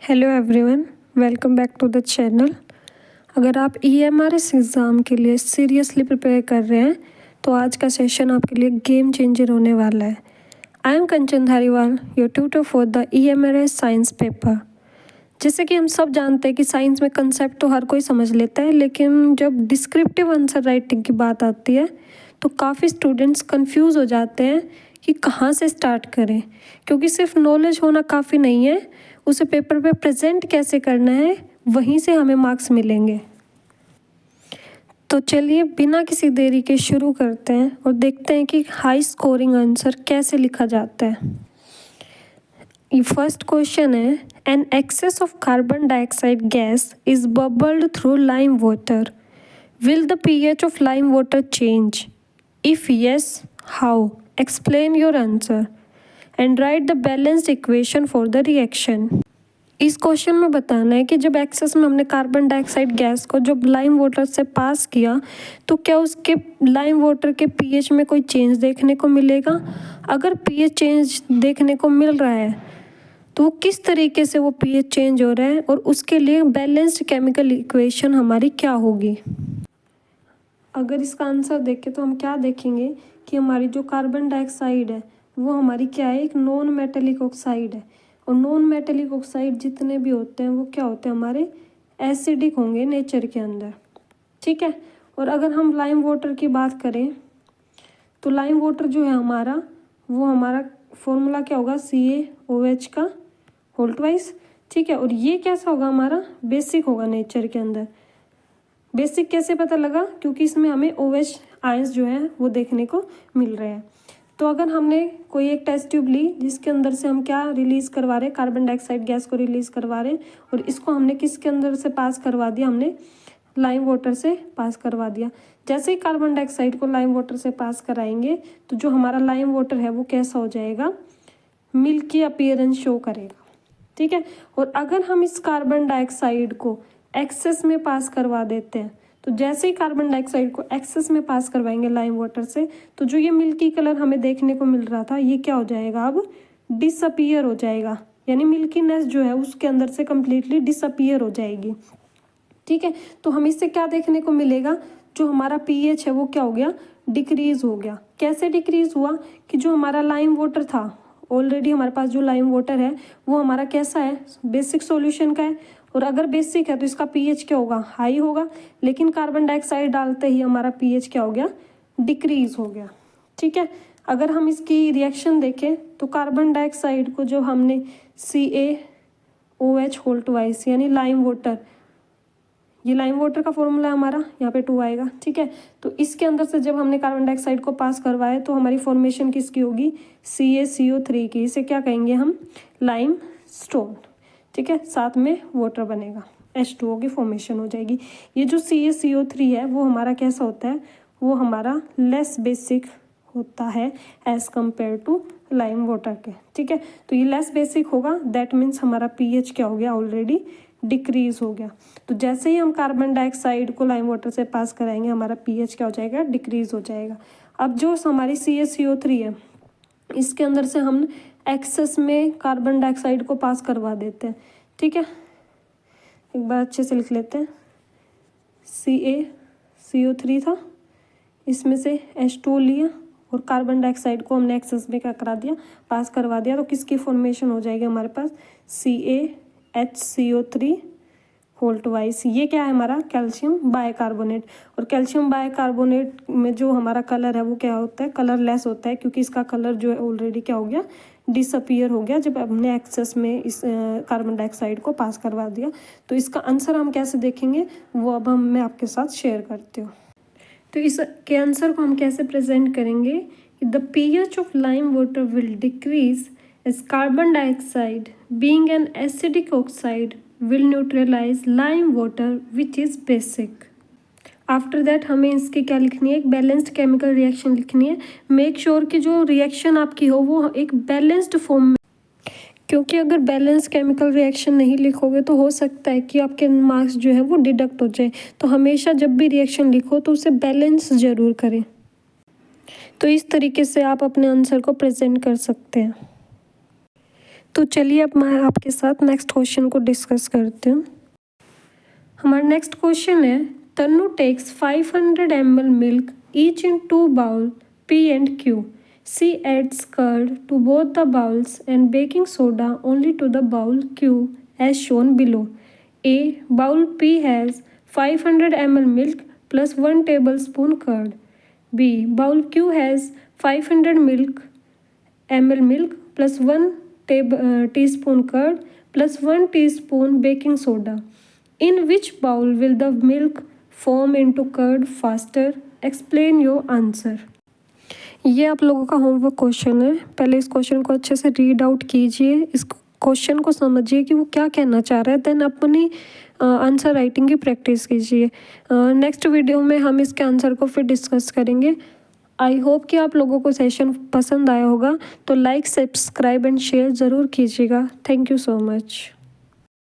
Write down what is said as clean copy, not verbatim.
Hello everyone, welcome back to the channel. अगर आप EMRS exam के लिए सीरियसली प्रिपेयर कर रहे हैं तो आज का सेशन आपके लिए गेम चेंजर होने वाला है। I am Kanchan Dhariwal, your tutor for the EMRS science paper. जैसे कि हम सब जानते हैं कि साइंस में कंसेप्ट तो हर कोई समझ लेता है, लेकिन जब डिस्क्रिप्टिव आंसर राइटिंग की बात आती है तो काफ़ी स्टूडेंट्स कंफ्यूज हो जाते हैं कि कहाँ से स्टार्ट करें, क्योंकि सिर्फ नॉलेज होना काफ़ी नहीं है, उसे पेपर पे प्रेजेंट कैसे करना है, वहीं से हमें मार्क्स मिलेंगे। तो चलिए बिना किसी देरी के शुरू करते हैं और देखते हैं कि हाई स्कोरिंग आंसर कैसे लिखा जाता है। ये फर्स्ट क्वेश्चन है, an excess of carbon dioxide gas is bubbled through lime water, will the pH of lime water change? If yes, how? Explain your answer and write the balanced equation for the reaction. इस question में बताना है कि जब access में हमने carbon dioxide gas को जब लाइम वाटर से पास किया तो क्या उसके लाइम वाटर के pH में कोई चेंज देखने को मिलेगा। अगर pH चेंज देखने को मिल रहा है तो वो किस तरीके से वो pH चेंज हो रहा है और उसके लिए बैलेंस्ड केमिकल इक्वेशन हमारी क्या होगी। अगर इसका आंसर देखें तो हम क्या देखेंगे कि हमारी जो कार्बन डाइऑक्साइड है वो हमारी क्या है, एक नॉन मेटेलिक ऑक्साइड है। और नॉन मेटेलिक ऑक्साइड जितने भी होते हैं वो क्या होते हैं, हमारे एसिडिक होंगे नेचर के अंदर, ठीक है। और अगर हम लाइम वाटर की बात करें तो लाइम वाटर जो है हमारा, वो हमारा फॉर्मूला क्या होगा, CaOH का होल ट्वाइस, ठीक है। और ये कैसा होगा, हमारा बेसिक होगा नेचर के अंदर। बेसिक कैसे पता लगा, क्योंकि इसमें हमें OH आयंस जो है वो देखने को मिल रहे हैं। तो अगर हमने कोई एक टेस्ट ट्यूब ली जिसके अंदर से हम क्या रिलीज़ करवा रहे हैं, कार्बन डाइऑक्साइड गैस को रिलीज़ करवा रहे हैं, और इसको हमने किसके अंदर से पास करवा दिया, हमने लाइम वाटर से पास करवा दिया। जैसे ही कार्बन डाइऑक्साइड को लाइम वाटर से पास कराएंगे तो जो हमारा लाइम वाटर है वो कैसा हो जाएगा, मिल्की अपीयरेंस शो करेगा, ठीक है। और अगर हम इस कार्बन डाइऑक्साइड को एक्सेस में पास करवा देते हैं तो जैसे ही कार्बन डाइऑक्साइड को एक्सेस में पास करवाएंगे लाइम वाटर से तो जो ये मिल्की कलर हमें देखने को मिल रहा था ये क्या हो जाएगा, अब डिसअपीयर हो जाएगा, यानी मिल्कीनेस जो है उसके अंदर से कंप्लीटली डिसअपीयर हो जाएगी, ठीक है। तो हम इससे क्या देखने को मिलेगा, जो हमारा pH है वो क्या हो गया, डिक्रीज हो गया। कैसे डिक्रीज हुआ कि जो हमारा लाइम वाटर था, ऑलरेडी हमारे पास जो लाइम वाटर है वो हमारा कैसा है, बेसिक सॉल्यूशन का है। और अगर बेसिक है तो इसका pH क्या होगा, हाई होगा। लेकिन कार्बन डाइऑक्साइड डालते ही हमारा pH क्या हो गया, डिक्रीज हो गया, ठीक है। अगर हम इसकी रिएक्शन देखें तो कार्बन डाइऑक्साइड को जो हमने CaOH होल ट्वाइस यानी लाइम वाटर, ये लाइम वाटर का फॉर्मूला हमारा यहाँ पे 2 आएगा, ठीक है। तो इसके अंदर से जब हमने कार्बन डाइऑक्साइड को पास करवाया तो हमारी फॉर्मेशन किसकी होगी, CaCO3 की। इसे क्या कहेंगे हम, लाइम स्टोन, ठीक है। साथ में वाटर बनेगा, H2O की फॉर्मेशन हो जाएगी। ये जो CaCO3 है वो हमारा कैसा होता है, वो हमारा लेस बेसिक होता है as compare to lime water के, ठीक है। तो ये लेस बेसिक होगा, दैट मीन्स हमारा pH क्या हो गया, ऑलरेडी डिक्रीज हो गया। तो जैसे ही हम कार्बन डाइऑक्साइड को लाइम वाटर से पास कराएंगे हमारा pH क्या हो जाएगा, डिक्रीज हो जाएगा। अब जो हमारी CaCO3 है इसके अंदर से हम एक्सेस में कार्बन डाइऑक्साइड को पास करवा देते हैं, ठीक है। एक बार अच्छे से लिख लेते हैं, CaCO3 था, इसमें से H2O लिया और कार्बन डाइऑक्साइड को हमने एक्सेस में क्या करा दिया, पास करवा दिया। तो किसकी फॉर्मेशन हो जाएगी हमारे पास, CaHCO3 होल ट्वाइस। ये क्या है हमारा, कैल्शियम बाइकार्बोनेट। और कैल्शियम बाइकार्बोनेट में जो हमारा कलर है वो क्या होता है, कलर लेस होता है, क्योंकि इसका कलर जो है ऑलरेडी क्या हो गया, डिसअपीयर हो गया जब हमने एक्सेस में इस कार्बन डाइऑक्साइड को पास करवा दिया। तो इसका आंसर हम कैसे देखेंगे वो अब मैं आपके साथ शेयर करती हूँ। तो इसके आंसर को हम कैसे प्रेजेंट करेंगे, the pH of lime water will decrease as carbon dioxide being an acidic oxide will neutralize lime water which is basic। After that हमें इसकी क्या लिखनी है, एक बैलेंस्ड केमिकल रिएक्शन लिखनी है। मेक श्योर कि जो रिएक्शन आपकी हो वो एक बैलेंस्ड फॉर्म में, क्योंकि अगर बैलेंस केमिकल रिएक्शन नहीं लिखोगे तो हो सकता है कि आपके मार्क्स जो है वो डिडक्ट हो जाए। तो हमेशा जब भी रिएक्शन लिखो तो उसे बैलेंस ज़रूर करें। तो इस तरीके से आप अपने आंसर को प्रेजेंट कर सकते हैं। तो चलिए अब मैं आपके साथ नेक्स्ट क्वेश्चन को डिस्कस करते हैं। हमारा नेक्स्ट क्वेश्चन है, Tannu takes 500 ml milk each in 2 bowl P and Q. She adds curd to both the bowls and baking soda only to the bowl Q as shown below. A. Bowl P has 500 ml milk plus 1 tablespoon curd. B. Bowl Q has 500 ml milk plus 1 teaspoon curd plus 1 teaspoon baking soda. In which bowl will the milk form into curd faster? Explain your answer. ये आप लोगों का homework question है। पहले इस question को अच्छे से रीड आउट कीजिए, इस क्वेश्चन को समझिए कि वो क्या कहना चाह रहा है, देन अपनी आंसर राइटिंग की प्रैक्टिस कीजिए। नेक्स्ट वीडियो में हम इसके आंसर को फिर डिस्कस करेंगे। आई होप कि आप लोगों को सेशन पसंद आया होगा, तो लाइक, सब्सक्राइब एंड शेयर ज़रूर कीजिएगा। Thank you so much.